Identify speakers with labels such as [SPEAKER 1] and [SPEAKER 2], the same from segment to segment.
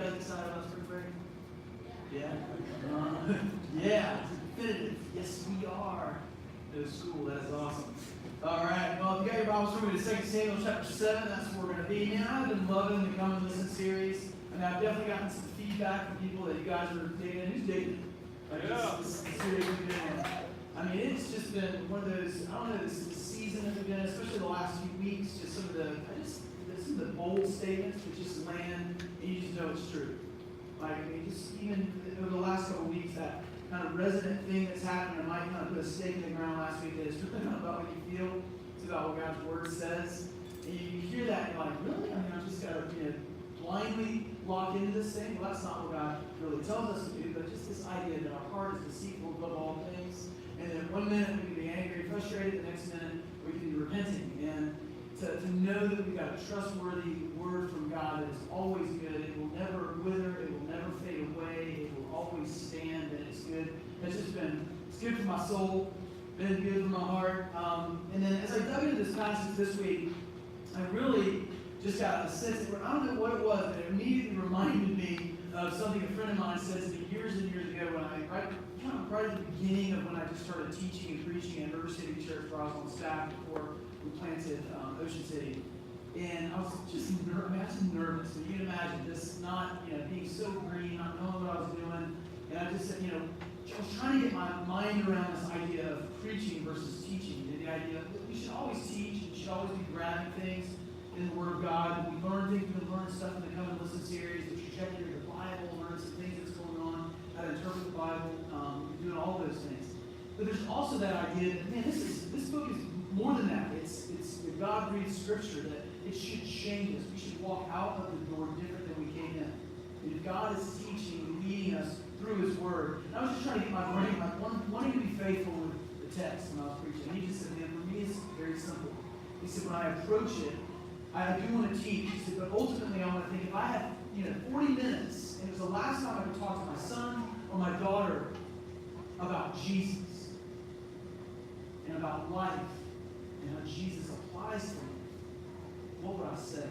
[SPEAKER 1] guys excited about spring break? Yeah? Yeah, it's definitive. Yes, we are. It was cool. That is awesome. All right. Well, if you got your Bibles for me to 2 Samuel chapter 7, that's where we're going to be. Man, I've been loving the Come and Listen series. And I've definitely gotten some feedback from people that you guys are digging in. Who's digging it? Like this series we've been in. I mean, it's just been one of those, I don't know, this season that we've been in, especially the last few weeks, just some of the bold statements that just land, and you just know it's true. Like, I mean, just even over the last couple of weeks, that kind of resident thing that's happened, I might kind of put a stake in the ground last week, that it's really not about what you feel, it's about what God's Word says. And you hear that, and you're like, really? I mean, I've just got to, blindly lock into this thing? Well, that's not what God really tells us to do, but just this idea that our heart is deceitful above all things, and then one minute we can be angry, frustrated, the next minute we can be repenting. And to know that we've got a trustworthy word from God that is always good, it will never wither, it will never fade away, it will always stand, and it's good. It's good for my soul, been good for my heart. And then as I dug into this passage this week, I really just got a sense that, I don't know what it was, but it immediately reminded me of something a friend of mine said to me years and years ago when right at the beginning of when I just started teaching and preaching at River City Church, where I was on staff before we planted Ocean City. And I was just nervous. So you can imagine this not, being so green, not knowing what I was doing. And I just said, I was trying to get my mind around this idea of preaching versus teaching. The idea that we should always teach, we should always be grabbing things in the Word of God. We learn things, we learn stuff in the Come and Listen series, the trajectory of the Bible, learn some things that's going on, how to interpret the Bible, doing all those things. But there's also that idea that, man, this book is more than that. It's the God-breathed Scripture, that it should change us. We should walk out of the door different than we came in. And if God is teaching and leading us through His Word, and I was just trying to get my brain, wanting to be faithful with the text when I was preaching. And he just said, man, for me it's very simple. He said, when I approach it, I do want to teach. He said, but ultimately I want to think, if I had 40 minutes, and it was the last time I could talk to my son or my daughter about Jesus and about life and how Jesus applies to me, what would I say?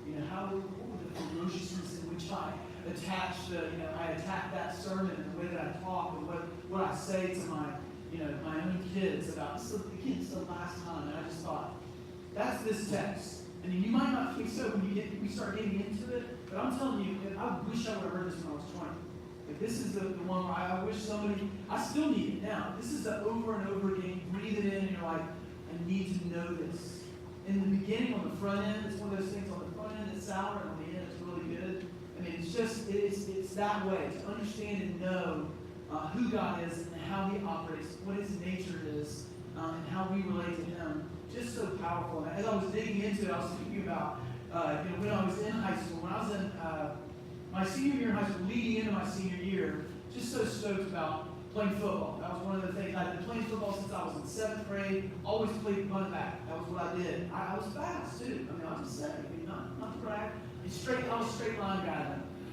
[SPEAKER 1] What would the ferociousness in which I attack that sermon and the way that I talk and what I say to my own kids about this is the last time. And I just thought, that's this text. And you might not think so when we start getting into it, but I'm telling you, I wish I would have heard this when I was 20. Like, this is the one where I wish somebody, I still need it now. This is the over and over again, breathe it in, and you're like, I need to know this. In the beginning, on the front end, it's one of those things, on the front end it's sour, and on the end it's really good. I mean, it's that way, to understand and know who God is and how He operates, what His nature is, and how we relate to Him. Just so powerful. And as I was digging into it, I was thinking about, when I was in high school, when I was in my senior year in high school, leading into my senior year, just so stoked about playing football. That was one of the things. I'd been playing football since I was in 7th grade, always played run back. That was what I did. I was fast, too. I mean, I was 7. I mean, not to brag. I was a straight line guy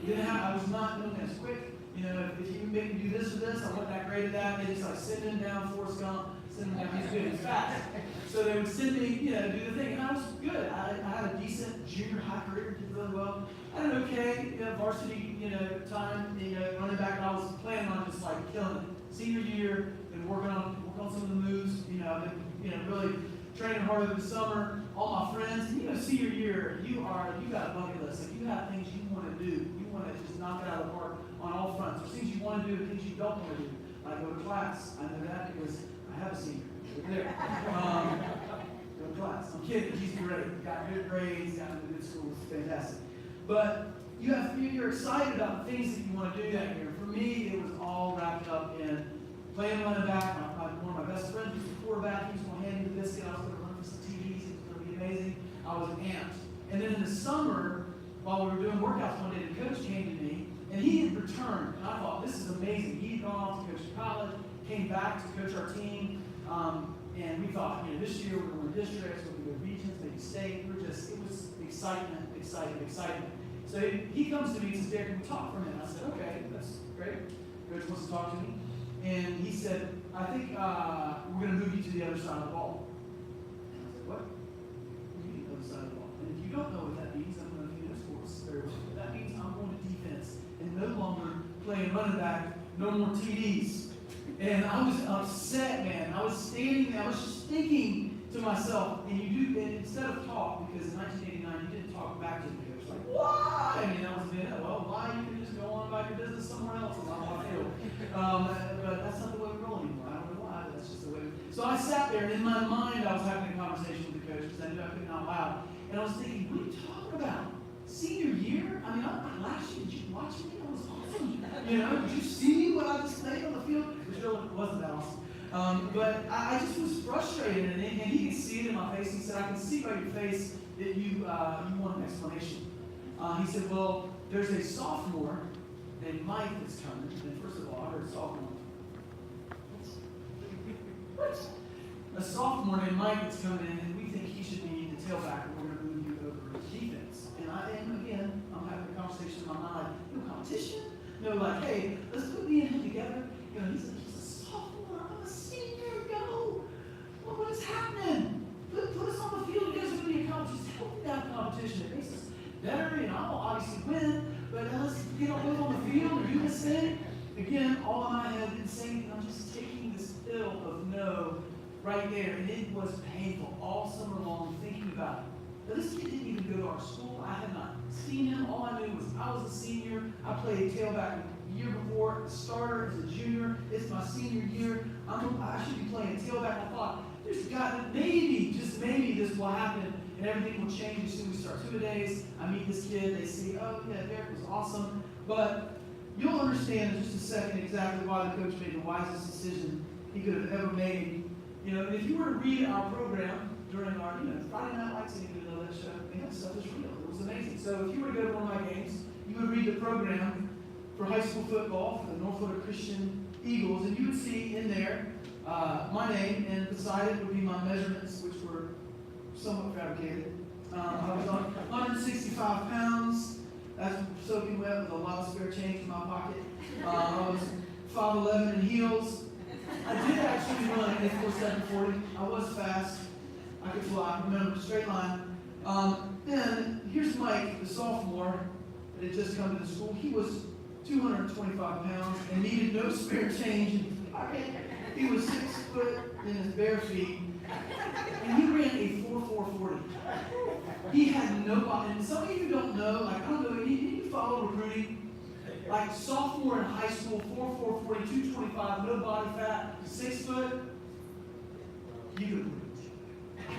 [SPEAKER 1] then. I was not doing as quick. If you make me do this or this, I wasn't that great at that. They just like send him down, Forrest Gump, send him down, he's good, he's fast. So they would send me, do the thing, and I was good. I had a decent junior high career, did really well. I had an okay, varsity, time, running back, and I was planning on just like killing it. Senior year, been working on some of the moves, I've been, really training hard over the summer. All my friends, senior year, you got a bucket list. Like, you have things you want to do. You want to just knock it out of the park on all fronts. There's things you want to do and things you don't want to do. Like go to class. I know that because I have a senior. There. Go to class. I'm kidding. He's great. Got good grades. Got into good school. It's fantastic. But you're excited about the things that you want to do that year. For me, it was all wrapped up in playing running back. One of my best friends was the quarterback. He was going to hand me the biscuit. I was going to run for some TDs. It was going to be amazing. I was amped. And then in the summer, while we were doing workouts one day, the coach came to me, and he had returned. And I thought, this is amazing. He had gone off to coach college, came back to coach our team, and we thought, this year we're going to districts, we're going to go regions, maybe state. It was excitement. So he comes to me and says, Derek, can we talk for a minute? I said, okay, that's great. Coach wants to talk to me. And he said, I think we're going to move you to the other side of the ball. And I said, what? What do you mean the other side of the ball? And if you don't know what that means, I don't know if you know sports very well, but that means I'm going to defense playing running back, no more TDs. And I was upset, man. I was standing there, I was just thinking to myself, and instead of talk, because in 1989 you didn't talk back to the coach, like, why? I mean, that was it. Well, why? You can just go on about your business somewhere else, and I'm on the field. But that's not the way we roll anymore. I don't know why, but that's just the way. So I sat there, and in my mind, I was having a conversation with the coach, because I knew I couldn't out loud. And I was thinking, what are you talking about? Senior year? I mean, last year, did you watch me? That was awesome. You know, did you see what I displayed on the field? Which really wasn't that awesome. But I just was frustrated, and he could see it in my face. He said, I can see by your face that you want an explanation. He said, well, there's a sophomore named Mike that's coming. And first of all, I heard sophomore. What? A sophomore named Mike that's coming in, and we think he should be the tailback, and we're going to move you over to defense. And again, I'm having a conversation in my mind, no competition, no like, hey, let's put me and him together. You know, he's a sophomore, I'm a senior, go. Well, what is happening? Put us on the field, you guys are going to be a competition. Just help me have competition. It makes us better, you know, I'll obviously win, but let's get on the field and do this thing. Again, all in my head, didn't say anything. I'm just taking this pill of no right there, and it was painful all summer long thinking about it. Now, this kid didn't even go to our school. I had not seen him. All I knew was I was a senior. I played tailback the year before, a starter as a junior. It's my senior year. I should be playing tailback. I thought, there's got to, just maybe this will happen, and everything will change as soon as we start two-a-days. I meet this kid. They see, oh, yeah, Derek was awesome. But you'll understand in just a second exactly why the coach made the wisest decision he could have ever made. You know, if you were to read our program during our, Friday Night Lights, and you know that show, that stuff is real. It was amazing. So if you were to go to one of my games, you would read the program for high school football for the North Florida Christian Eagles, and you would see in there my name, and beside it would be my measurements, which were somewhat fabricated. I was on 165 pounds. That's soaking wet with a lot of spare change in my pocket. I was 5'11" in heels. I did actually run a 4.740. I was fast. I could fly. Remember, straight line. Then here's Mike, the sophomore that had just come to the school. He was 225 pounds and needed no spare change in his pocket. He was 6 foot in his bare feet, and he ran a 4.440. He had no body. And some of you don't know, like, I don't know, you follow recruiting? Like sophomore in high school, 4.440, 225, no body fat, 6 foot, you could lose.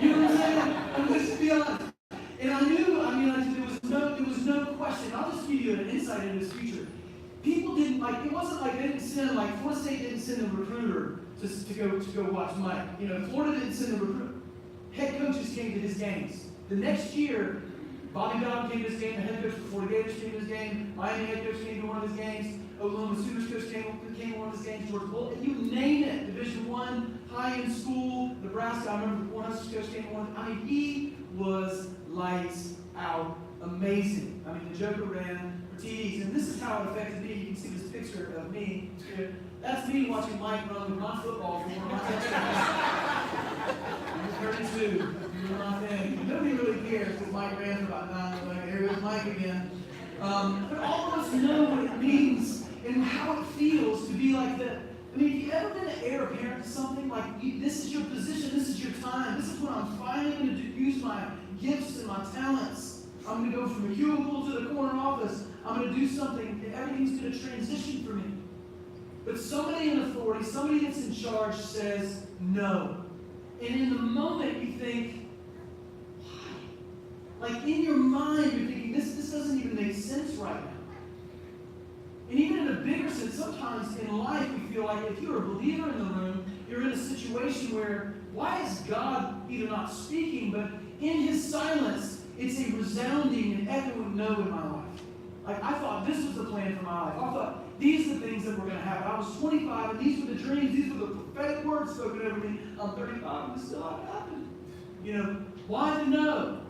[SPEAKER 1] You know what I'm saying? And let's be honest. And I knew, there was no question. I'll just give you an insight into his future. People didn't, it wasn't like they didn't send, Florida State didn't send a recruiter to go watch Mike. Florida didn't send a recruiter. Head coaches came to his games. The next year, Bobby Bowden came to his game, the head coach for Florida Gators came to his game, Miami head coach came to one of his games, Oklahoma Sooners coach came to one of his games, Georgia Bull, and you name it, Division I, high-end school, Nebraska, I remember the Cornhuskers coach came to one. He was lights out, amazing. The Joker ran for TDs, and this is how it affected me. You can see this picture of me here. That's me watching Mike run with my football for one of my touchdowns. I'm 32, doing my thing. Nobody really cares because Mike ran for about 9 minutes. Here goes Mike again. But all of us know what it means and how it feels to be like that. Have you ever been an heir apparent to something? This is your position, this is your time, this is when I'm finally going to use my gifts and my talents. I'm going to go from a cubicle to the corner office. I'm going to do something, and everything's going to transition for me. But somebody in authority, somebody that's in charge says no. And in the moment you think, why? In your mind you're thinking, this doesn't even make sense right now. And even in a bigger sense, sometimes in life we feel like if you're a believer in the room, you're in a situation where, why is God either not speaking, but in his silence, it's a resounding and echoing no in my life. I thought this was the plan for my life. I thought these are the things that were going to happen. I was 25, and these were the dreams, these were the prophetic words spoken over me. I'm 35, and this still hasn't happened. Why the no?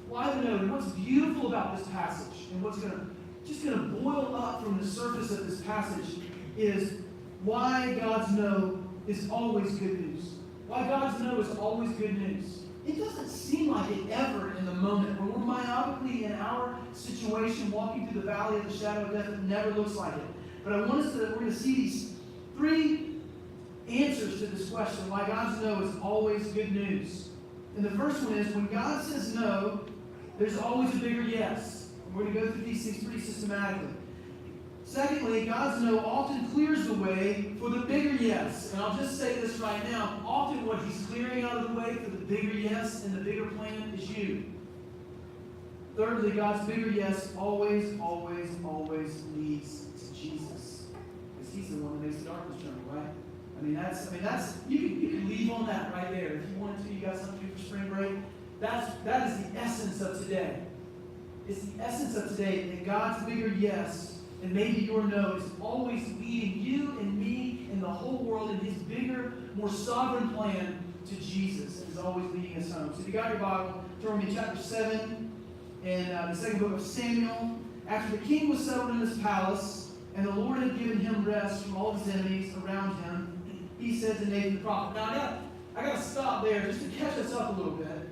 [SPEAKER 1] Why the no? And what's beautiful about this passage, and what's going to boil up from the surface of this passage, is why God's no is always good news. Why God's no is always good news. It doesn't seem like it ever in the moment. When we're myopically in our situation, walking through the valley of the shadow of death, it never looks like it. But we're going to see these three answers to this question, why God's no is always good news. And the first one is, when God says no, there's always a bigger yes. We're going to go through these things pretty systematically. Secondly, God's no often clears the way for the bigger yes. And I'll just say this right now. Often what he's clearing out of the way for the bigger yes and the bigger plan is you. Thirdly, God's bigger yes always, always, always leads to Jesus. Because he's the one that makes the darkness tremble, right? That's you can leave on that right there. If you wanted to, you got something to do for spring break. That is the essence of today. It's the essence of today that God's bigger yes and maybe your no is always leading you and me and the whole world in his bigger, more sovereign plan to Jesus. And is always leading us home. So if you got your Bible, turn with me to chapter 7 in the second book of Samuel. After the king was settled in his palace, and the Lord had given him rest from all of his enemies around him, he said to Nathan the prophet. Now I got to stop there just to catch us up a little bit.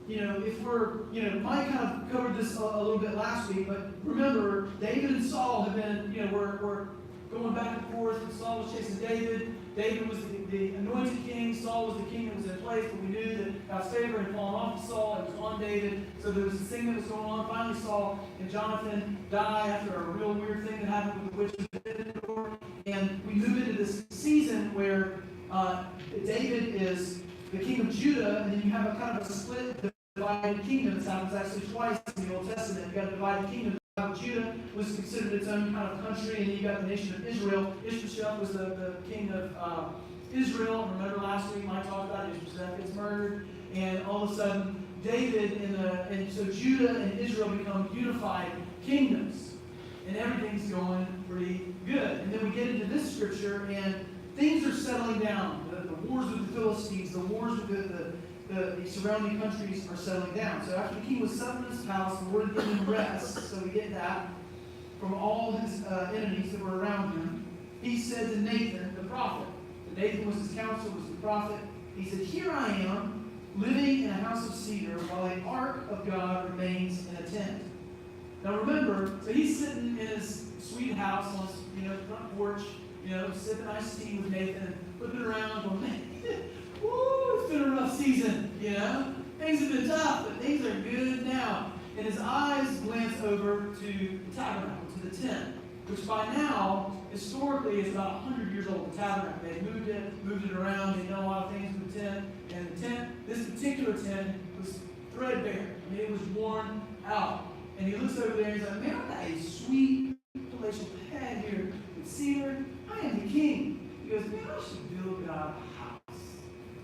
[SPEAKER 1] If we're, Mike kind of covered this a little bit last week, but remember, David and Saul have been, we're going back and forth. Saul was chasing David. David was the anointed king. Saul was the king that was in place, but we knew that God's favor had fallen off of Saul. It was on David. So there was this thing that was going on. Finally, Saul and Jonathan die after a real weird thing that happened with the witch of Endor. And we move into this season where David is the king of Judah, and then you have a kind of a split, divided kingdom. This happens actually twice in the Old Testament. You got a divided kingdom. Judah was considered its own kind of country, and then you got the nation of Israel. Ishbosheth was the king of Israel. Remember last week Mike talked about Ishbosheth gets murdered, and all of a sudden David and so Judah and Israel become unified kingdoms, and everything's going pretty good. And then we get into this scripture, and things are settling down. The wars with the Philistines, the wars with the surrounding countries are settling down. So after the king was settled in his palace, the Lord had given him rest. So we get that from all his enemies that were around him. He said to Nathan, the prophet. Nathan was his counselor, was the prophet. He said, "Here I am, living in a house of cedar, while the ark of God remains in a tent." Now remember, so he's sitting in his sweet house on his front porch, sipping iced tea with Nathan, flipping around, going, "Man, woo, it's been a rough season, Things have been tough, but things are good now." And his eyes glance over to the tabernacle, to the tent, which by now, historically, is about 100 years old. The tabernacle, they moved it around, they know a lot of things with the tent. And the tent, this particular tent, was threadbare. It was worn out. And he looks over there and he's like, "Man, I've got a sweet palatial pad here with cedar. I am the king." He goes, "Man, I should build God a house.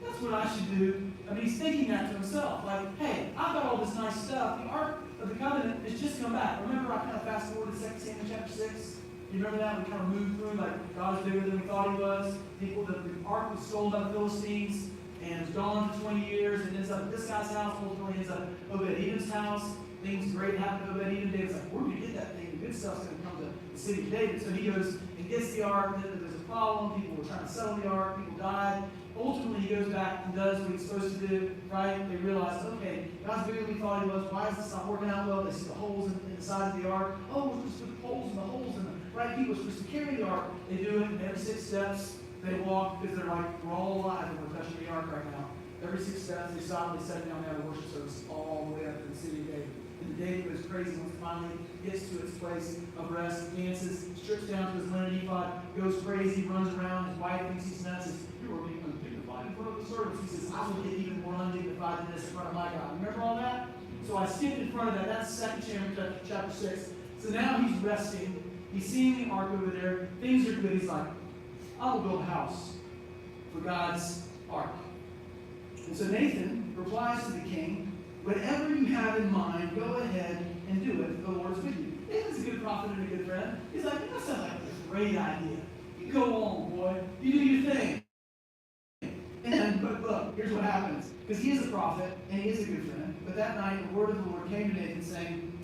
[SPEAKER 1] That's what I should do." He's thinking that to himself. Like, hey, I've got all this nice stuff. The Ark of the Covenant has just come back. Remember, I kind of fast forwarded to 2 Samuel chapter 6? You remember that? We kind of moved through, like, God is bigger than we thought he was. The Ark was stolen by the Philistines and was gone for 20 years and ends up at this guy's house. Ultimately ends up at Obed-Edom's house. Things great happen to Obed-Edom. David's like, "Where do we get that thing? The good stuff's going to come to the city of David." So he goes and gets the Ark. Then there's a problem. People were trying to settle the Ark. People died. Ultimately, he goes back and does what he's supposed to do, right? They realize, okay, God's bigger than we thought he was. Why is this not working out well? They see the holes in the side of the ark. Oh, we're supposed to put holes in the holes, and the right people are supposed to carry the ark. They do it, and every 6 steps they walk, because they're like, we're all alive and we're touching the ark right now. Every 6 steps, they stop, they set down, they have a worship service all the way up to the city of David. And David goes crazy once it finally gets to its place of rest, dances, strips down to his linen ephod, goes crazy, runs around. His wife thinks he's nuts. Says, "You are being undignified in front of the servants." He says, "I will get even more undignified than this in front of my God." Remember all that? So I skipped in front of that. That's 2 Samuel chapter 6. So now he's resting. He's seeing the ark over there. Things are good. He's like, "I will build a house for God's ark." And so Nathan replies to the king, "Whatever you have in mind, go ahead and do it. The Lord's with you." Nathan's a good prophet and a good friend. He's like, "That sounds like a great idea. You go on, boy. You do your thing." But look, here's what happens. Because he is a prophet and he is a good friend. But that night, the word of the Lord came to Nathan saying,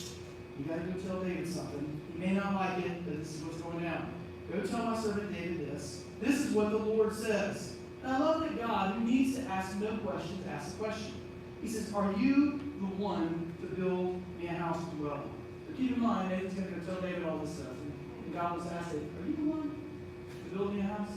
[SPEAKER 1] "You got to go tell David something. He may not like it, but this is what's going down. Go tell my servant David this. This is what the Lord says." And I love that God, who needs to ask no questions, asks a question. He says, "Are you the one to build me a house to dwell in?" So keep in mind, Nathan's going to go tell David all this stuff. And God was asked, are you the one to build me a house?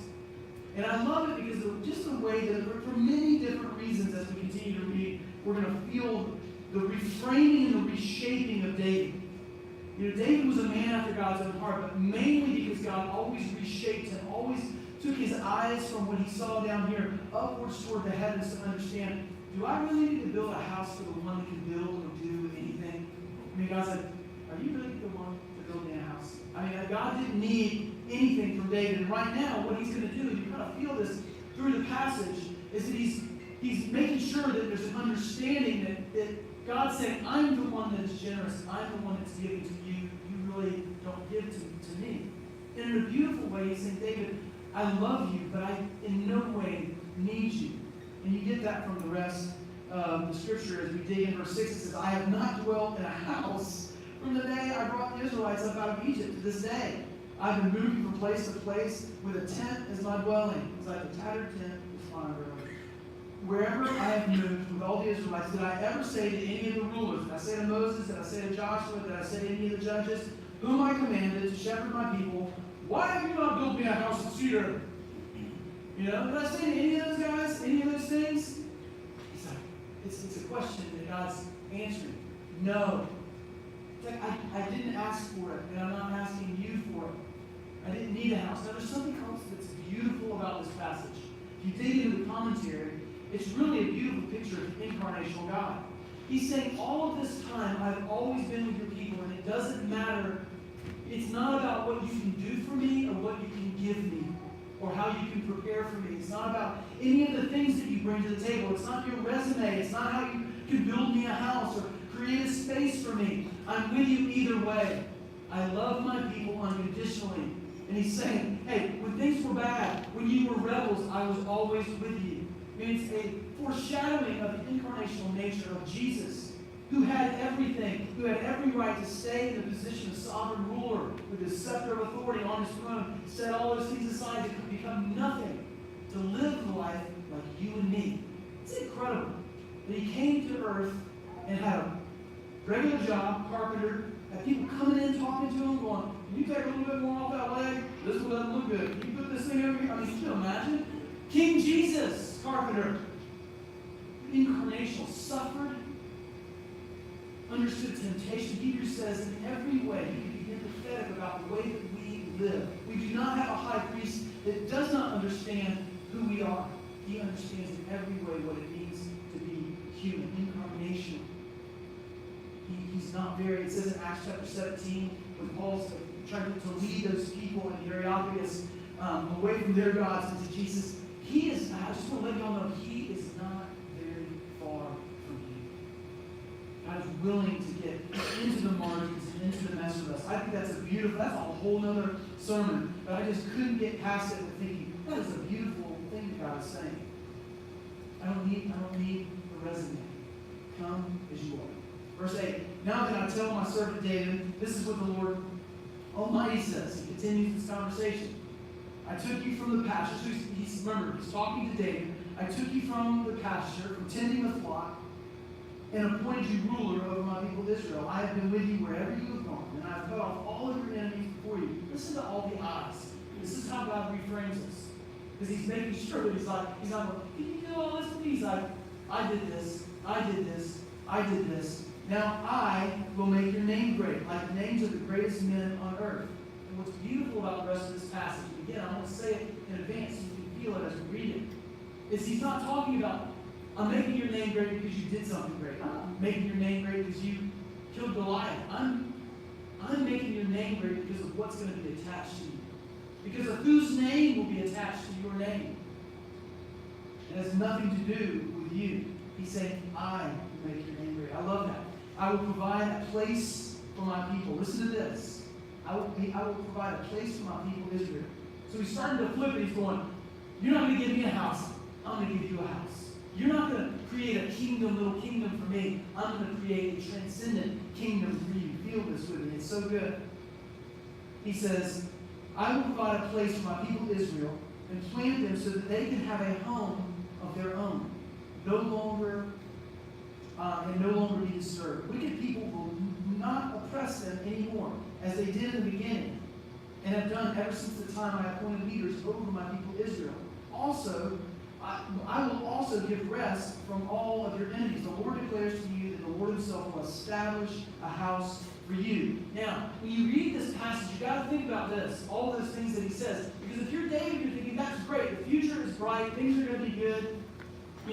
[SPEAKER 1] And I love it because of just the way that, for many different reasons, as we continue to read, we're going to feel the reframing and the reshaping of David. You know, David was a man after God's own heart, but mainly because God always reshaped him, always took his eyes from what he saw down here upwards toward the heavens to understand, do I really need to build a house for the one that can build or do anything? I mean, God said, are you really the one to build me a house? I mean, God didn't need anything from David. And right now, what he's going to do, and you kind of feel this through the passage, is that he's making sure that there's an understanding that God's saying, I'm the one that is generous. I'm the one that's giving to you. You really don't give to me. And in a beautiful way, he's saying, David, I love you, but I in no way need you. And you get that from the rest of the scripture as we dig in verse 6. It says, I have not dwelt in a house from the day I brought the Israelites up out of Egypt to this day. I've been moving from place to place with a tent as my dwelling. It's like a tattered tent with fire. Wherever I have moved with all the Israelites, did I ever say to any of the rulers, did I say to Moses, did I say to Joshua, did I say to any of the judges, whom I commanded to shepherd my people, why have you not built me a house of cedar? You know, did I say to any of those guys, any of those things? He's like, it's a question that God's answering. No. It's like, I didn't ask for it, and I'm not asking you for it. I didn't need a house. Now, there's something else that's beautiful about this passage. If you dig into the commentary, it's really a beautiful picture of the incarnational God. He's saying, all of this time, I've always been with your people, and it doesn't matter. It's not about what you can do for me or what you can give me or how you can prepare for me. It's not about any of the things that you bring to the table. It's not your resume. It's not how you can build me a house or create a space for me. I'm with you either way. I love my people unconditionally. And he's saying, hey, when things were bad, when you were rebels, I was always with you. I mean, it's a foreshadowing of the incarnational nature of Jesus, who had everything, who had every right to stay in the position of sovereign ruler with his scepter of authority on his throne, set all those things aside to become nothing, to live the life like you and me. It's incredible that he came to earth and had a regular job, carpenter, had people coming in talking to him, going, can you take a little bit more off that leg? This one doesn't look good. Can you put this thing over here? I mean, can you imagine? King Jesus, carpenter, incarnational, suffered, understood temptation. Hebrews says in every way he can be empathetic about the way that we live. We do not have a high priest that does not understand who we are. He understands in every way what it means to be human, incarnational. He's not very, it says in Acts chapter 17, when Paul's trying to lead those people in the Areopagus away from their gods into Jesus. He is, I just want to let y'all know, he is not very far from you. God is willing to get into the margins and into the mess with us. I think that's a whole nother sermon. But I just couldn't get past it with thinking, that is a beautiful thing that God is saying. I don't need a resume. Come as you are. Verse 8, now then I tell my servant David, this is what the Lord Almighty says. He continues this conversation. I took you from the pasture. So remember, he's talking to David. I took you from the pasture, from tending the flock, and appointed you ruler over my people Israel. I have been with you wherever you have gone, and I have cut off all of your enemies before you. Listen to all the eyes. This is how God reframes us. Because he's making sure that he's not going, can you do all this for me? He's like, I did this, I did this, I did this. Now I will make your name great, like the names of the greatest men on earth. And what's beautiful about the rest of this passage, and again, I want to say it in advance so you can feel it as we read it, is he's not talking about, I'm making your name great because you did something great. I'm not making your name great because you killed Goliath. I'm making your name great because of what's going to be attached to you. Because of whose name will be attached to your name. It has nothing to do with you. He's saying, I will make your name great. I love that. I will provide a place for my people. Listen to this. I will provide a place for my people Israel. So he's starting to flip it. He's going, you're not going to give me a house. I'm going to give you a house. You're not going to create a little kingdom for me. I'm going to create a transcendent kingdom for you. Feel this with me. It's so good. He says, I will provide a place for my people Israel and plant them so that they can have a home of their own. No longer be disturbed. Wicked people will not oppress them anymore, as they did in the beginning. and have done ever since the time I appointed leaders over my people Israel. Also, I will also give rest from all of your enemies. The Lord declares to you that the Lord himself will establish a house for you. Now, when you read this passage, you've got to think about this, all those things that he says. Because if you're David, you're thinking, that's great. The future is bright. Things are going to be good.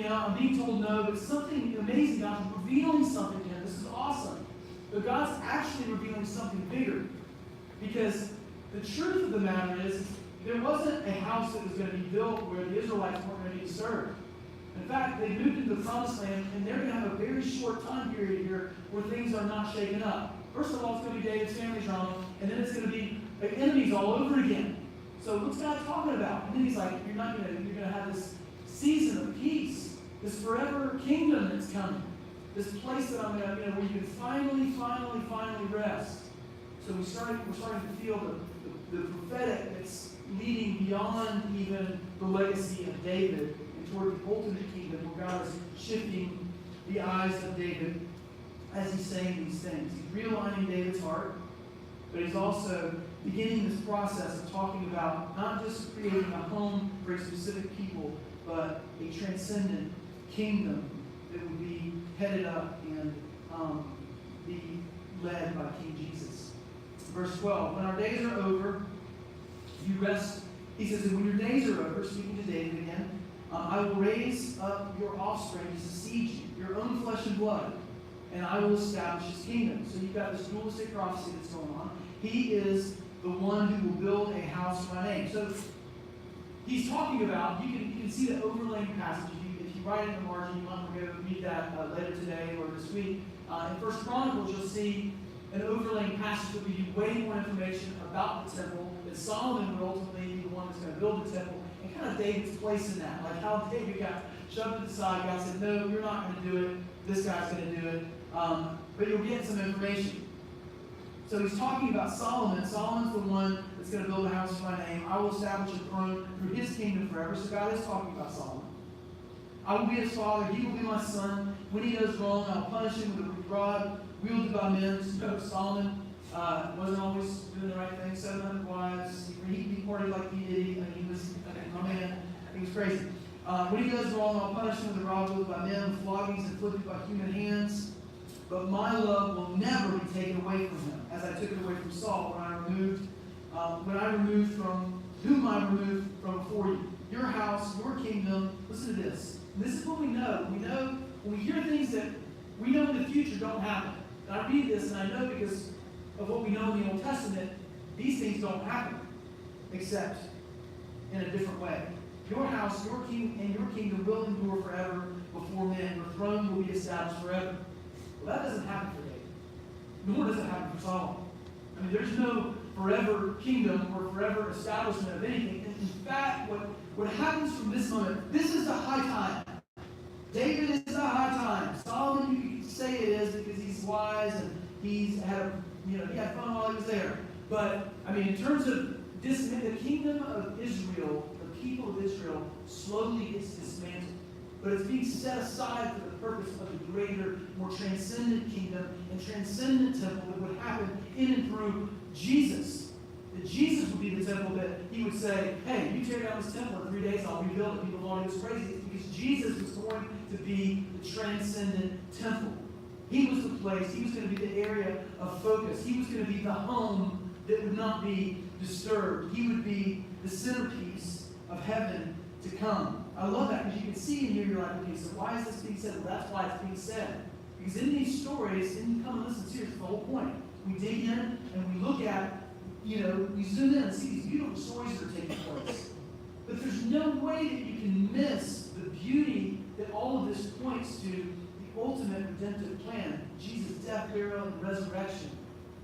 [SPEAKER 1] I'm being told no, but something amazing. God's revealing something to him. This is awesome. But God's actually revealing something bigger. Because the truth of the matter is, there wasn't a house that was going to be built where the Israelites weren't going to be served. In fact, they moved into the promised land, and they're going to have a very short time period here where things are not shaken up. First of all, it's going to be David's family drama, and then it's going to be enemies all over again. So what's God talking about? And then he's like, you're going to have this season of peace, this forever kingdom that's coming, this place that I'm going to, where you can finally rest. So we're starting to feel the prophetic that's leading beyond even the legacy of David and toward the ultimate kingdom where God is shifting the eyes of David as he's saying these things. He's realigning David's heart, but he's also beginning this process of talking about not just creating a home for a specific people, but a transcendent kingdom that would be headed up and be led by King Jesus. Verse 12, when our days are over, you rest. He says that when your days are over, speaking to David again, I will raise up your offspring to succeed you, your own flesh and blood, and I will establish his kingdom. So you've got this dualistic prophecy that's going on. He is the one who will build a house for my name. So he's talking about, you can see the overlaying passage. If you write it in the margin, you might want to go read that later today or this week. In 1 Chronicles, you'll see an overlaying passage that will give you way more information about the temple, that Solomon will ultimately be the one that's going to build the temple, and kind of David's place in that. Like how David got shoved to the side. God said, no, you're not going to do it. This guy's going to do it. But you'll get some information. So he's talking about Solomon. Solomon's the one that's going to build a house for my name. I will establish a throne through his kingdom forever. So God is talking about Solomon. I will be his father. He will be my son. When he does wrong, I will punish him with a rod wielded by men. So Solomon wasn't always doing the right thing. 700 wives. He partied like he did. He was, my man, he was crazy. When he does wrong, I'll punish him with a rod wielded by men, with floggings inflicted by human hands. But my love will never be taken away from him, as I took it away from Saul when I removed from whom I removed from before you. Your house, your kingdom. Listen to this. And this is what we know. We know when we hear things that we know in the future don't happen. And I read this and I know because of what we know in the Old Testament, these things don't happen, except in a different way. Your house, your king, and your kingdom will endure forever before men. Your throne will be established forever. Well, that doesn't happen for David. Nor does it happen for Solomon. I mean, there's no forever kingdom or forever establishment of anything. And in fact, what happens from this moment, this is the high time. David is the high time. Solomon, you can say it is because he's wise and he had fun while he was there. But, I mean, in terms of the kingdom of Israel, the people of Israel, slowly gets dismantled. But it's being set aside for the purpose of the greater, more transcendent kingdom and transcendent temple that would happen in and through Jesus. That Jesus would be the temple that he would say, hey, you tear down this temple in 3 days, I'll rebuild it. People thought he was crazy. It's because Jesus was going to be the transcendent temple. He was the place. He was going to be the area of focus. He was going to be the home that would not be disturbed. He would be the centerpiece of heaven to come. I love that because you can see in here, you're like, okay, so why is this being said? Well, that's why it's being said. Because in these stories, and you come and listen to this, the whole point. We dig in and we look at, we zoom in and see these beautiful stories that are taking place. But there's no way that you can miss the beauty that all of this points to the ultimate redemptive plan, Jesus' death, burial, and resurrection.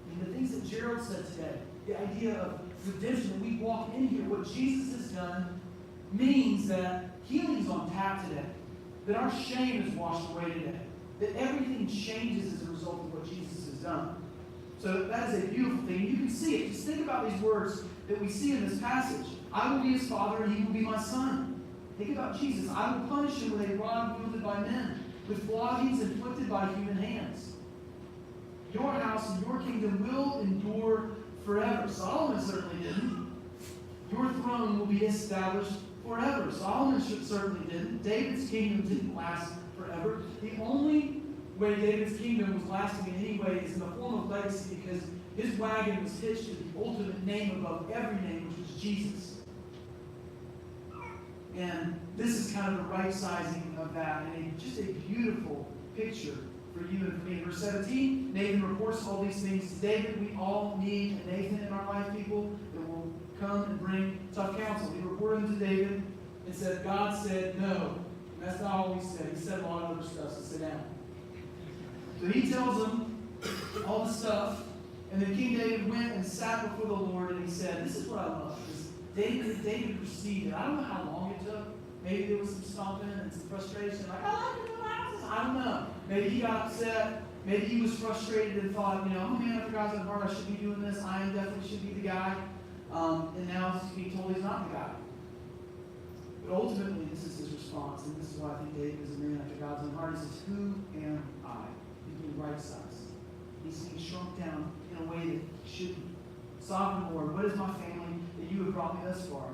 [SPEAKER 1] And the things that Gerald said today, the idea of redemption, that we walk in here, what Jesus has done means that healing's on tap today, that our shame is washed away today, that everything changes as a result of what Jesus has done. So that is a beautiful thing. You can see it. Just think about these words that we see in this passage. I will be his father, and he will be my son. Think about Jesus. I will punish him with a rod wielded by men, with floggings inflicted by human hands. Your house and your kingdom will endure forever. Solomon certainly didn't. Your throne will be established forever. Solomon certainly didn't. David's kingdom didn't last forever. The only way David's kingdom was lasting in any way is in the form of legacy, because his wagon was hitched to the ultimate name above every name, which was Jesus. And this is kind of the right sizing of that, and just a beautiful picture for you and for me. Verse 17, Nathan reports all these things to David. We all need a Nathan in our life, people, that will come and bring tough counsel. He reported them to David and said, God said no. And that's not all he said. He said a lot of other stuff, so sit down. So he tells them all the stuff, and then King David went and sat before the Lord, and he said, this is what I love. David proceeded. I don't know how long it took. Maybe there was some stomping and some frustration. Like, I don't know. Maybe he got upset. Maybe he was frustrated and thought, oh man, after God's own heart, I should be doing this. I definitely should be the guy. And now he's being told he's not the guy. But ultimately, this is his response. And this is why I think David is a man after God's own heart. He says, who am I? He's being right-sized. He's being shrunk down in a way that he shouldn't. Sovereign Lord, what is my family that you have brought me thus far?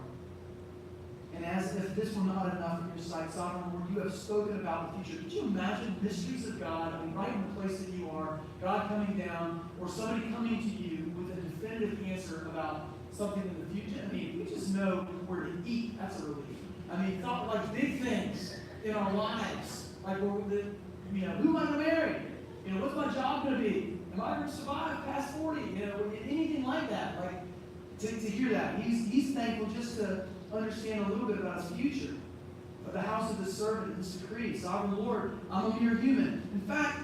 [SPEAKER 1] And as if this were not enough in your sight, Sovereign Lord, you have spoken about the future. Could you imagine mysteries of God, right in the place that you are, God coming down, or somebody coming to you with a definitive answer about something in the future? I mean, we just know where to eat. That's a relief. I mean, thought like big things in our lives, like who am I going to marry? What's my job going to be? Am I going to survive past 40? Anything like that. Like to hear that, he's thankful just to understand a little bit about his future, of the house of his servant, his decree. Sovereign Lord, I'm a mere human. In fact,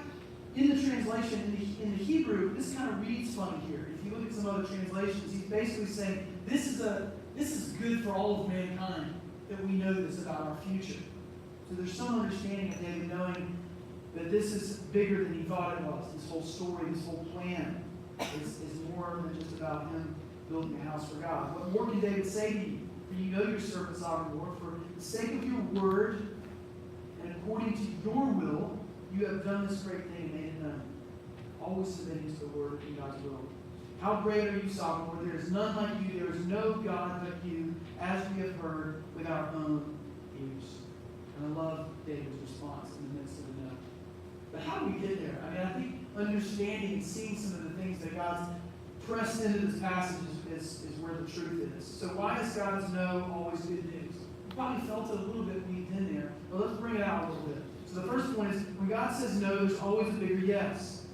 [SPEAKER 1] in the translation, in the Hebrew, this kind of reads funny here. If you look at some other translations, he's basically saying this is good for all of mankind that we know this about our future. So there's some understanding of David knowing that this is bigger than he thought it was. This whole story, this whole plan is more than just about him building a house for God. What more can David say to you? For you know your servant, Sovereign Lord, for the sake of your word and according to your will, you have done this great thing and made it known. Always submitting to the word in God's will. How great are you, Sovereign Lord? There is none like you. There is no God but you, as we have heard with our own ears. And I love David's response in the midst of the no. But how do we get there? I mean, I think understanding and seeing some of the things that God's pressed into this passage is where the truth is. So why is God's no always good news? You probably felt it a little bit weaved in there, but let's bring it out a little bit. So the first point is, when God says no, there's always a bigger yes.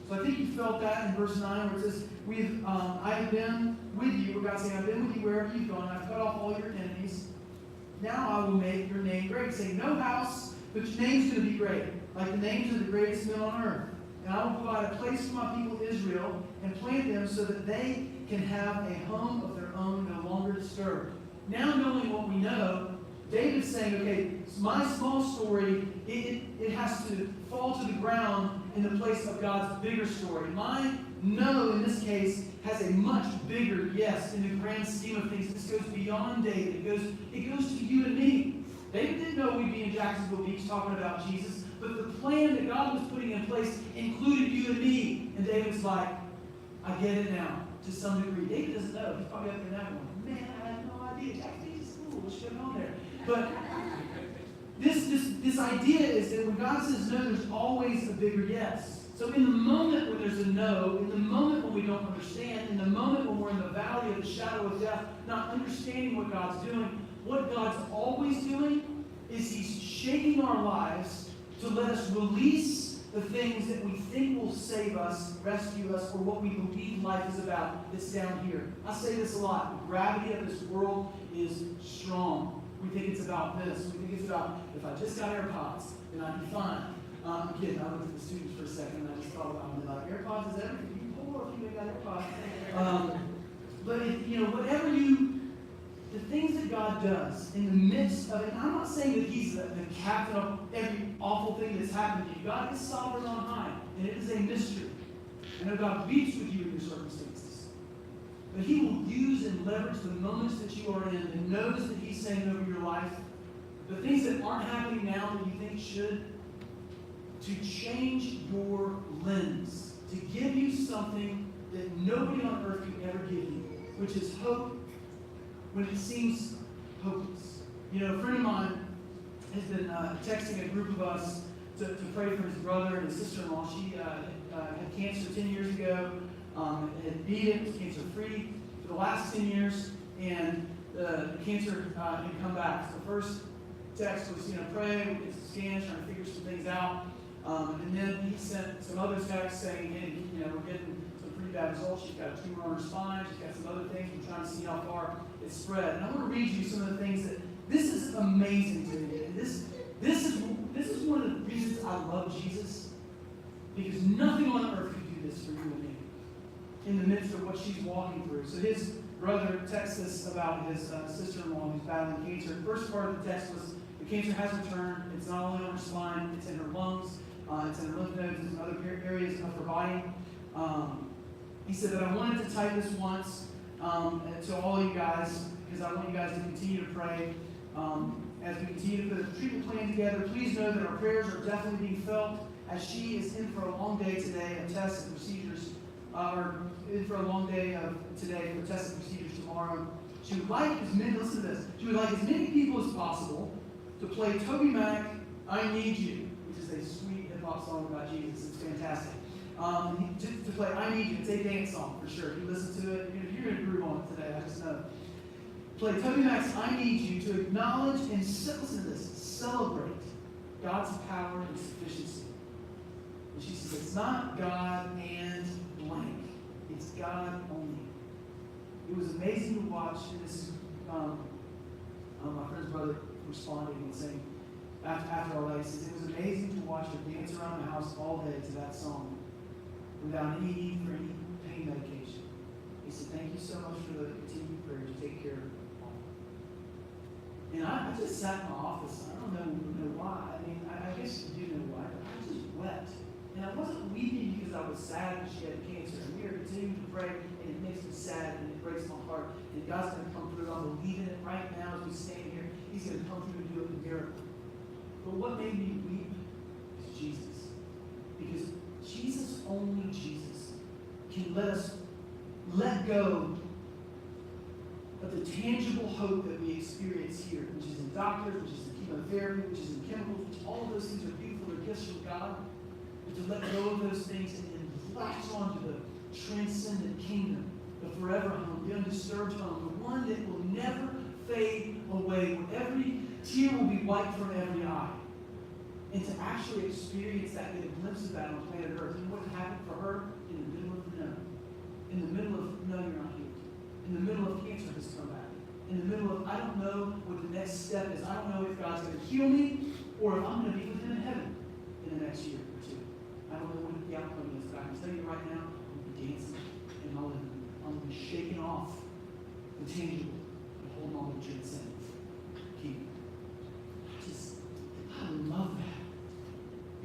[SPEAKER 1] So I think you felt that in verse 9 where it says, I have been with you, where God's saying, I've been with you wherever you've gone, I've cut off all your enemies. Now I will make your name great. Saying, no house, but your name's going to be great, like the names of the greatest men on earth. And I will provide a place for my people Israel and plant them so that they can have a home of their own, no longer disturbed. Now knowing what we know, David's saying, okay, my small story, it has to fall to the ground in the place of God's bigger story. My no, in this case, has a much bigger yes in the grand scheme of things. This goes beyond David. It goes to you and me. David didn't know we'd be in Jacksonville Beach talking about Jesus, but the plan that God was putting in place included you and me. And David's like, I get it now, to some degree. David doesn't know. He's probably up there now going, man, I had no idea. Jacksonville Beach is cool. What's going on there? But this idea is that when God says no, there's always a bigger yes. So in the moment when there's a no, in the moment when we don't understand, in the moment when we're in the valley of the shadow of death, not understanding what God's doing, what God's always doing is He's shaking our lives to let us release the things that we think will save us, rescue us, or what we believe life is about that's down here. I say this a lot. The gravity of this world is strong. We think it's about this. We think it's about, if I just got AirPods, then I'd be fine. I'm kidding. I looked at the students for a second and I just thought about them. They're like, AirPods is everything. You can pull if you ain't got AirPods. But whatever the things that God does in the midst of it, and I'm not saying that He's the captain of every awful thing that's happened to you. God is sovereign on high, and it is a mystery. I know God weeps with you in your circumstances. But He will use and leverage the moments that you are in and knows that He's saying over your life, the things that aren't happening now that you think should, to change your lens, to give you something that nobody on earth could ever give you, which is hope when it seems hopeless. You know, a friend of mine has been texting a group of us to pray for his brother and his sister-in-law. She had cancer 10 years ago, had beat it, was cancer-free for the last 10 years, and the cancer had come back. So the first text was, pray, we did some scans, trying to figure some things out. And then he sent some other texts saying, hey, we're getting some pretty bad results. She's got a tumor on her spine. She's got some other things. We're trying to see how far it's spread. And I want to read you some of the things that, this is amazing to me. And this is one of the reasons I love Jesus. Because nothing on earth could do this for you and me in the midst of what she's walking through. So his brother texts us about his sister-in-law who's battling cancer. The first part of the text was, the cancer has returned. It's not only on her spine, it's in her lungs, it's in her lymph nodes, and other areas of her body. He said that I wanted to type this once to all you guys, because I want you guys to continue to pray as we continue to put a treatment plan together. Please know that our prayers are definitely being felt as she is in for a long day today of tests and procedures, or in for a long day of today for tests and procedures tomorrow. She would like as many, listen to this, she would like as many people as possible to play Toby Mac, I Need You, which is a sweet hip-hop song about Jesus. It's fantastic. To play I Need You. It's a dance song for sure. If you listen to it, you're going to groove on it today, I just know. Play Toby Mac's I Need You to acknowledge and, listen to this, celebrate God's power and sufficiency. And she says, it's not God and blank. It's God only. It was amazing to watch, and this is my friend's brother responding and saying, after our life, says, it was amazing to watch her dance around the house all day to that song without any need for any pain medication. He said, thank you so much for the continued prayer to take care of her. And I just sat in my office. I don't know why. I mean, I guess you do know why. But I just wept. And I wasn't weeping because I was sad that she had cancer. And we are continuing to pray, and it makes me sad, and it breaks my heart. And God's going to come through. I'm believing it right now as we stand here. He's going to come through and do a miracle. But what made me weep is Jesus. Because Jesus, only Jesus, can let us let go of the tangible hope that we experience here, which is in doctors, which is in chemotherapy, which is in chemicals, which all of those things are beautiful, they're gifts from God. But to let go of those things and then latch on to the transcendent kingdom, the forever home, the undisturbed home, the one that will never fade away, where every tear will be wiped from every eye. And to actually experience that, get a glimpse of that on planet Earth. And what happened for her in the middle of the no. In the middle of, no, you're not healed. In the middle of cancer has come back. In the middle of, I don't know what the next step is. I don't know if God's going to heal me or if I'm going to be with him in heaven in the next year or two. I don't know what the outcome is, but I can tell you right now, I'm going to be dancing and I'm going to be shaking off the tangible and holding on to the transcendent kingdom. I love that.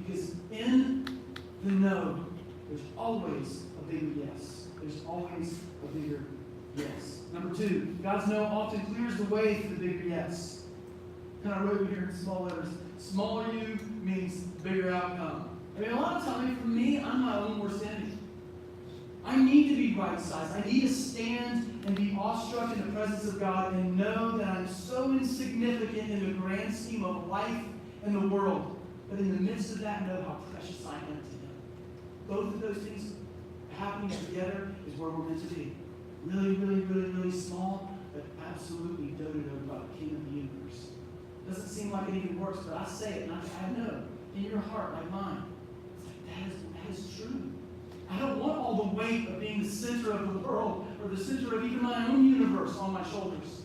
[SPEAKER 1] Because in the no, there's always a bigger yes. There's always a bigger yes. Number two, God's no often clears the way for the bigger yes. And I wrote here in small letters, smaller you means bigger outcome. I mean, a lot of times, for me, I'm my own worst enemy. I need to be right-sized. I need to stand and be awestruck in the presence of God and know that I'm so insignificant in the grand scheme of life and the world. But in the midst of that, know how precious I am to him. Both of those things happening together is where we're meant to be. Really, really, really, really small, but absolutely doted over by the King of the universe. Doesn't seem like it even works, but I say it, and I know in your heart, like mine, it's like that is true. I don't want all the weight of being the center of the world or the center of even my own universe on my shoulders.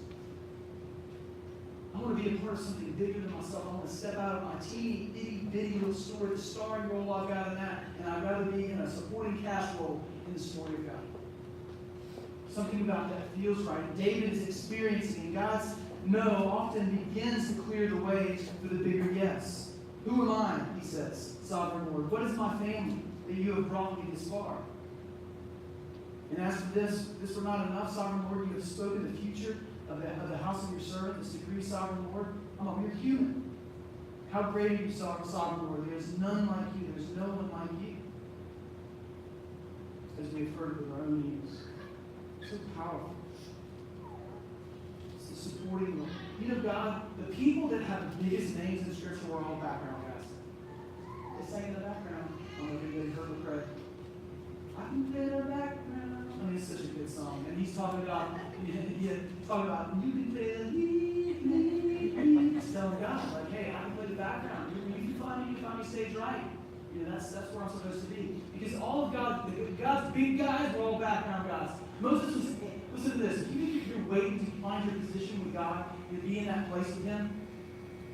[SPEAKER 1] I want to be a part of something bigger than myself. I want to step out of my teeny, itty-bitty little story, the starring role I've got in that, and I'd rather be in a supporting cast role in the story of God. Something about that feels right. David is experiencing, and God's no often begins to clear the way for the bigger yes. Who am I, he says, sovereign Lord? What is my family that you have brought me this far? And as for this were not enough, sovereign Lord, you have spoken the future of the house of your servant, this decree, sovereign Lord. I'm a mere human. How great are you, sovereign Lord? There is none like you. There is no one like you. as we've heard with our own ears. So powerful. It's the supporting them. You know, God, the people that have the biggest names in Scripture were all background guys. They sang in the background. I don't know if anybody heard the prayer. I can play the background. I mean, it's such a good song. And he's talking about, you can play the lead. He's telling God, like, hey, I can play the background. You can find me stage right. You know, that's where I'm supposed to be. Because all of God's big guys were all background guys. Moses was, listen to this, if you think you're waiting to find your position with God and be in that place with Him,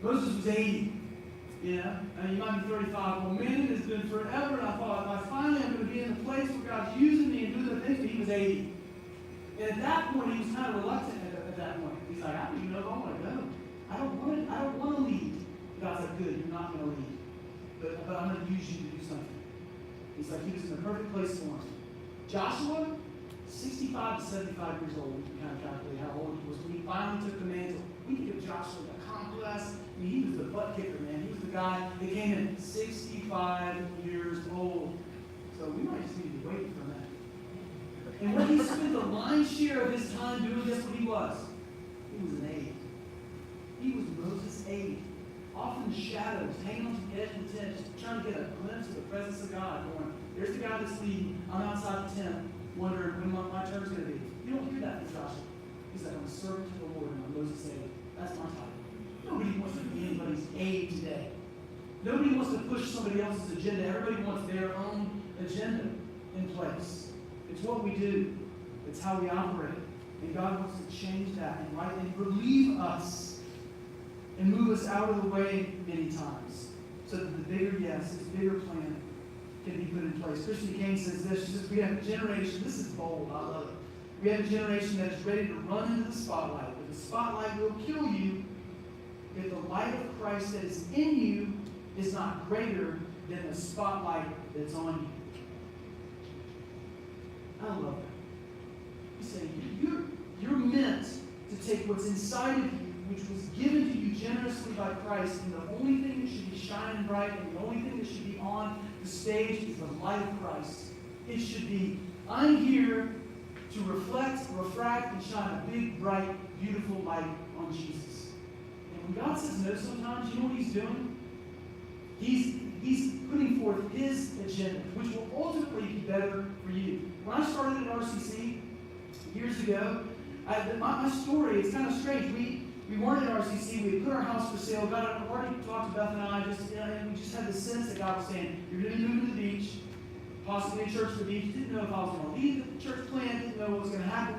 [SPEAKER 1] Moses was 80. You know, and you might be 35. Well, man, it has been forever, and I thought, finally I'm going to be in a place where God's using me and doing the things, but he was 80. And at that point, he was kind of reluctant at that point. He's like, I don't even know if I want to go. I don't want to lead. God's like, good, you're not going to lead. But I'm going to use you to do something. He's like, he was in the perfect place for him. Joshua, 65 to 75 years old. We can kind of calculate how old he was when he finally took the mantle. We think of Joshua, the conquest. I mean, he was the butt kicker, man. He was the guy that came in 65 years old. So we might just need to be waiting for that. And when he spent the lion's share of his time doing this, what he was an aide. He was Moses' aide. Off in the shadows, hanging on the edge of the tent, just trying to get a glimpse of the presence of God. Going, there's the guy that's leading. I'm outside the tent, wondering when my turn's going to be. You don't hear that from Joshua. He's like, I'm a servant to the Lord, and I'm Moses' aide. That's my title. Nobody wants to be anybody's aide today. Nobody wants to push somebody else's agenda. Everybody wants their own agenda in place. It's what we do. It's how we operate. And God wants to change that and relieve us and move us out of the way many times so that the bigger yes, His bigger plan can be put in place. Christy Kane says this. She says, we have a generation, this is bold, I love it. We have a generation that is ready to run into the spotlight. But the spotlight will kill you if the light of Christ that is in you is not greater than the spotlight that's on you. I love that. You say, you're meant to take what's inside of you, which was given to you generously by Christ, and the only thing that should be shining bright and the only thing that should be on the stage is the light of Christ. It should be, I'm here to refract, and shine a big, bright, beautiful light on Jesus. And when God says no sometimes, you know what He's doing? He's putting forth His agenda, which will ultimately be better for you. When I started at RCC years ago, my story, it's kind of strange. We weren't at RCC. We had put our house for sale. God already talked to Beth and I, and we just had the sense that God was saying, you're going to be moving to the beach, possibly a church to the beach. Didn't know if I was going to leave the church plant. Didn't know what was going to happen.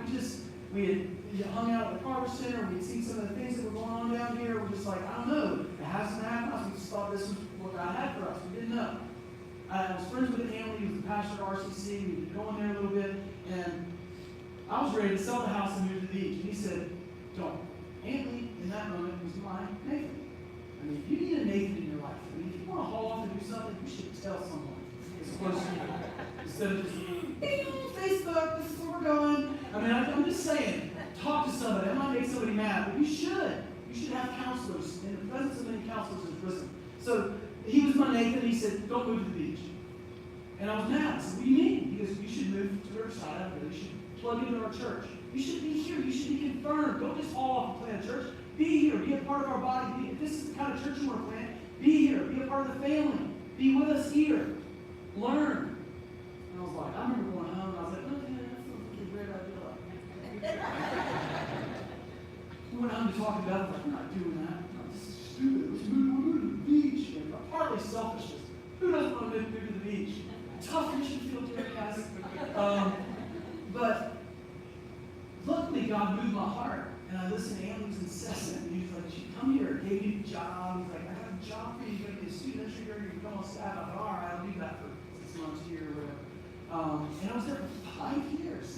[SPEAKER 1] We had hung out at the Carver Center. We had seen some of the things that were going on down here. We're just like, I don't know. It hasn't happened to us. We just thought this was what God had for us. We didn't know. I was friends with Anthony, who was the pastor at RCC. We'd been going there a little bit, and I was ready to sell the house and move to the beach. And he said, don't. Anthony, in that moment, was my Nathan. I mean, if you need a Nathan in your life, I mean, if you want to haul off and do something, you should tell someone as close to you. Instead of just, hey, Facebook, this is where we're going. I mean, I'm just saying, talk to somebody. That might make somebody mad, but you should. You should have counselors. In the presence of many counselors in prison. So he was my Nathan. He said, don't move to the beach. And I was mad. I said, what do you mean? He goes, you should move to Riverside. I go, you should plug into our church. You should be here. You should be confirmed. Don't just haul off and plant a church. Be here. Be a part of our body. If this is the kind of church you want to plant, be here. Be a part of the family. Be with us here. Learn. And I was like, I remember going home and I was like, okay, that sounds like a great idea. We went home to talk about it. I was like, we're not doing that. No, this is stupid. We're moving to the beach. And partly selfishness. Who doesn't want to move to the beach? Tough mission field trip, guys. But luckily, God moved my heart, and I listened to Anthony. He was incessant. And he was like, you come here. Gave me a job. He's like, I have a job for you. You're going to be a student ministry here. You can come on staff. I thought, all right, I'll do that for 6 months here or whatever. And I was there for 5 years.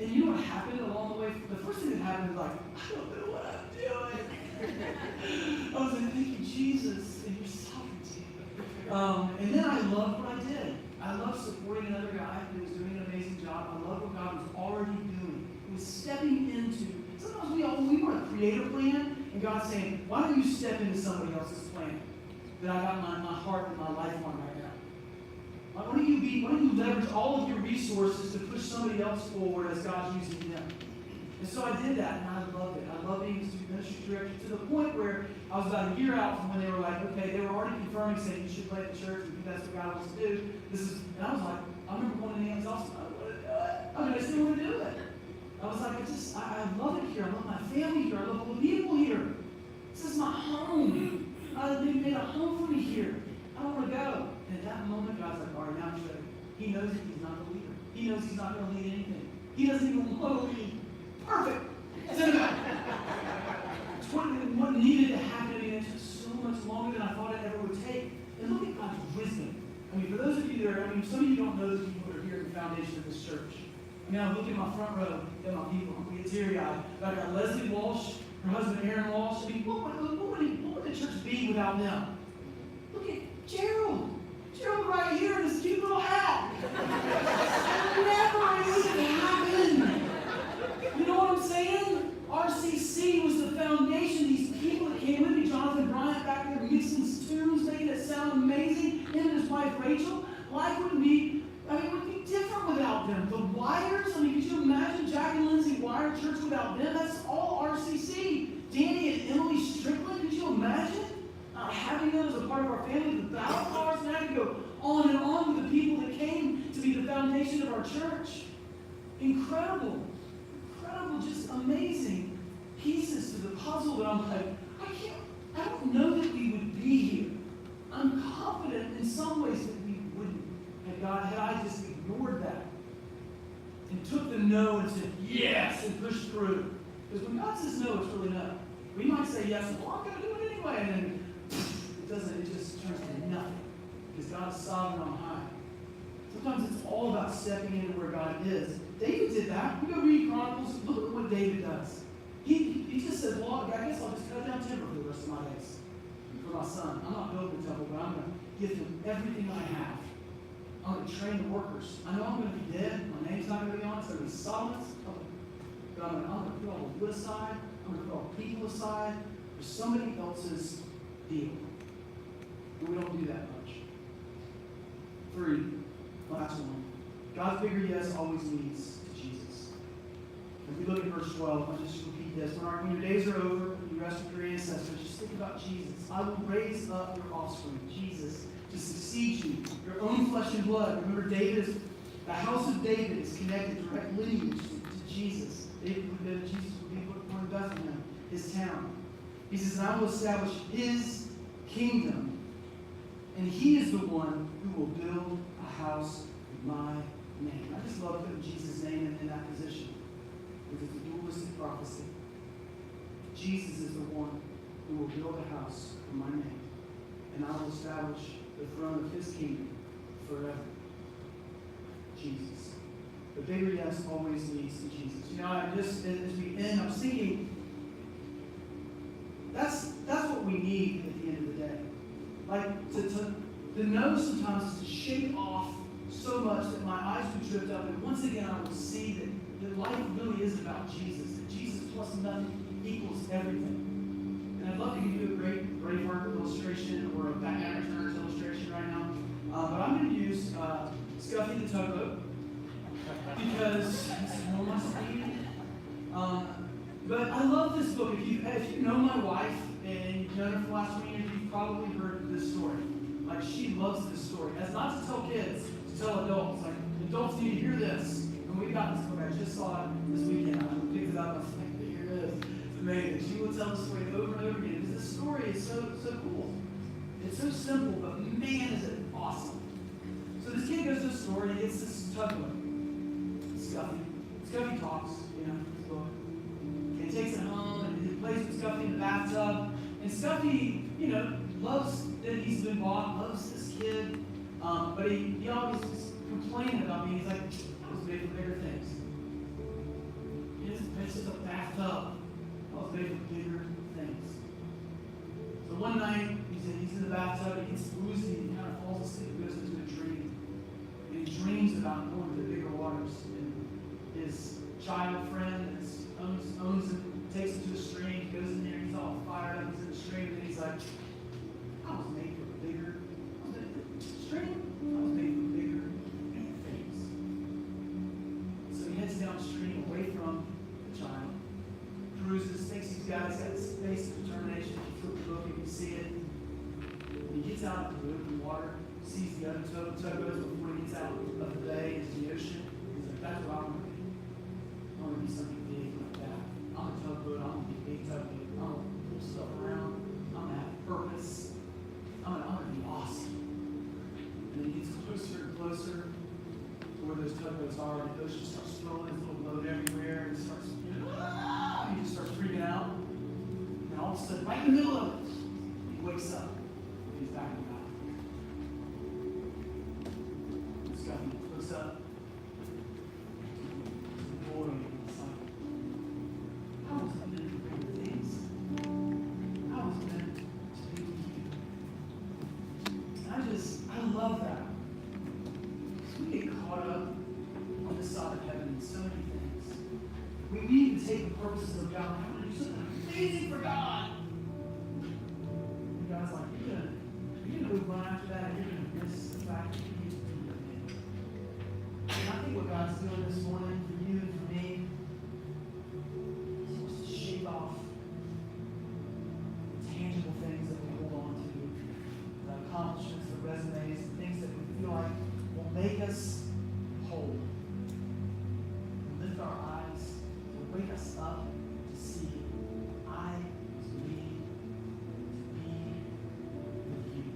[SPEAKER 1] And you know what happened along the way? The first thing that happened was like, I don't know what I'm doing. I was like, thank you, Jesus, and your sovereignty. And then I loved what I did. I loved supporting another guy who was doing an amazing job. I loved what God was already doing. He was stepping into. Sometimes we want to create a plan, and God's saying, why don't you step into somebody else's plan that I got my heart and my life on right now? Why don't you leverage all of your resources to push somebody else forward as God's using them? And so I did that, and I loved it. I loved being a student ministry director to the point where I was about a year out from when they were like, okay, they were already confirming, saying you should play at the church, and that's what God wants to do. And I was like, I remember one of the hands also, I want to do it. I mean, I still want to do it. I was like, I love it here. I love my family here. I love all the people here. This is my home. They made a home for me here. I don't want to go. And at that moment, God's like, all right, now I'm ready. He knows that he's not the leader. He knows he's not going to lead anything. He doesn't even want to lead. Perfect. It's what needed to happen. I mean, it took so much longer than I thought it ever would take. And look at God's wisdom. I mean, for those of you that are, some of you don't know the people that are here at the foundation of this church. I mean, I look at my front row at my people. We get teary-eyed. I got Leslie Walsh, her husband Aaron Walsh. I mean, what would the church be without them? Look at Gerald. Gerald right here in his cute little hat. Never would have happened. You know what I'm saying? RCC was the foundation. These people that came with me, Jonathan Bryant back there mixing tunes, making it sound amazing. Him and his wife Rachel. Life would be different without them. The Wyers, could you imagine Jack and Lindsay Wire Church without them? That's all RCC. Danny and Emily Strickland, could you imagine having them as a part of our family? The battle cars, and I could go on and on with the people that came to be the foundation of our church. Incredible, just amazing pieces to the puzzle that I'm like, I don't know that we would be here. I'm confident in some ways that we wouldn't. Had I just ignored that and took the no and said yes and pushed through. Because when God says no, it's really no. We might say yes, well, I'm going to do it anyway, and then it just turns to nothing. Because God is sovereign on high. Sometimes it's all about stepping into where God is. David did that. We go read Chronicles, look at what David does. He just says, well, I guess I'll just cut down timber for the rest of my days. For my son. I'm not building the temple, but I'm going to give him everything I have. I'm going to train the workers. I know I'm going to be dead. My name's not going to be on it. It's going to be Solomon's. But I'm going to put all the wood aside. I'm going to put all the people aside for somebody else's deal. And we don't do that much. 3, last one. God's bigger yes always leads to Jesus. If we look at verse 12, I'll just repeat this. When your days are over, you rest with your ancestors, just think about Jesus. I will raise up your offspring, Jesus, to succeed you, your own flesh and blood. Remember, the house of David is connected, direct lineage to Jesus. Jesus would be born in Bethlehem, his town. He says, and I will establish his kingdom, and he is the one who will build a house in my name. I just love putting Jesus' name in that position, because it's a dualistic prophecy. Jesus is the one who will build a house in my name, and I will establish the throne of his kingdom forever. Jesus. The bigger yes always leads to Jesus. As we end, I'm thinking, that's what we need at the end of the day. Like, to know sometimes is to shake off so much that my eyes will drift up, and once again I will see that life really is about Jesus. That Jesus plus nothing equals everything. And I'd love to give you a great Braveheart illustration or a Batman Returns illustration right now. But I'm going to use Scuffy the Tugboat because it's more my speed. But I love this book. If you know my wife and you've known her for the last 20 years, you've probably heard this story. Like, she loves this story. That's not to tell kids, to tell adults. Like, adults need to hear this. And we got this book. I just saw it this weekend. I picked it up. I was like, here it is. It's amazing. She will tell the story over and over again because this story is so cool. It's so simple, but man, is it awesome. So this kid goes to the store and he gets this tugboat. Scuffy. Scuffy talks, his book. And he takes it home and he plays with Scuffy in the bathtub. And Scuffy, loves that he's been bought, loves this kid. But he always is complaining about me. He's like, I was made for bigger things. It's just a bathtub. I was made for bigger things. So one night, he's in the bathtub, he gets woozy, and he kind of falls asleep and goes into a dream. And he dreams about going to the bigger waters. And his child friend owns him, takes him to the stream, he goes in there, he's all fired up, he's in the stream, and he's like, I was made for bigger stream. I was made for bigger guy's got this face of determination. If you flip the book and you see it, when he gets out of the open water, sees the other tugboats before he gets out of the bay into the ocean, he's like, that's what I want to be. I want to be something big like that. I'm a tugboat. I'm going to be a big tugboat. I'm going to pull stuff around. I'm going to have purpose. I'm going to be awesome. And then he gets closer and closer to where those tugboats are, and the ocean starts throwing his little boat everywhere, and he starts, he just starts freaking out. And all of a sudden, right in the middle of it, he wakes up. He's back in God. This guy looks up. Boy, it's like, I was meant to do great things. I was meant to be with you. And I love that. Because we get caught up on this side of heaven in so many things. We need to take the purposes of God. I want to do something amazing for God. And God's like, you're going to move on after that, and you're going to miss the fact that you need to be with Him. And I think what God's doing this morning for you and for me, He wants to shake off the tangible things that we hold on to, the accomplishments, the resumes, the things that we feel like will make us whole. Lift our eyes to wake us up to see I was made to be with you.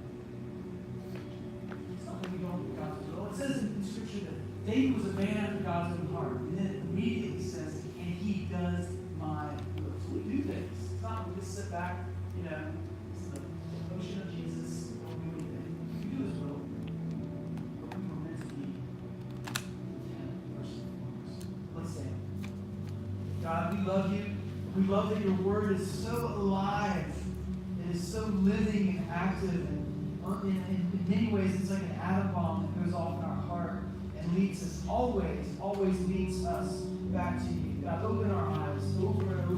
[SPEAKER 1] It's not that we don't want God's will. It says in Scripture that David was a man after God's own heart. And then it immediately says, and he does my will. So we do things. It's not we just sit back, it's the motion of Jesus. We don't do anything. We do His will. But we were meant to be with Him first and foremost. Let's stand. God, we love you. We love that your word is so alive. It is so living and active. And in many ways, it's like an atom bomb that goes off in our heart and leads us, always leads us back to you. God, open our eyes over and over.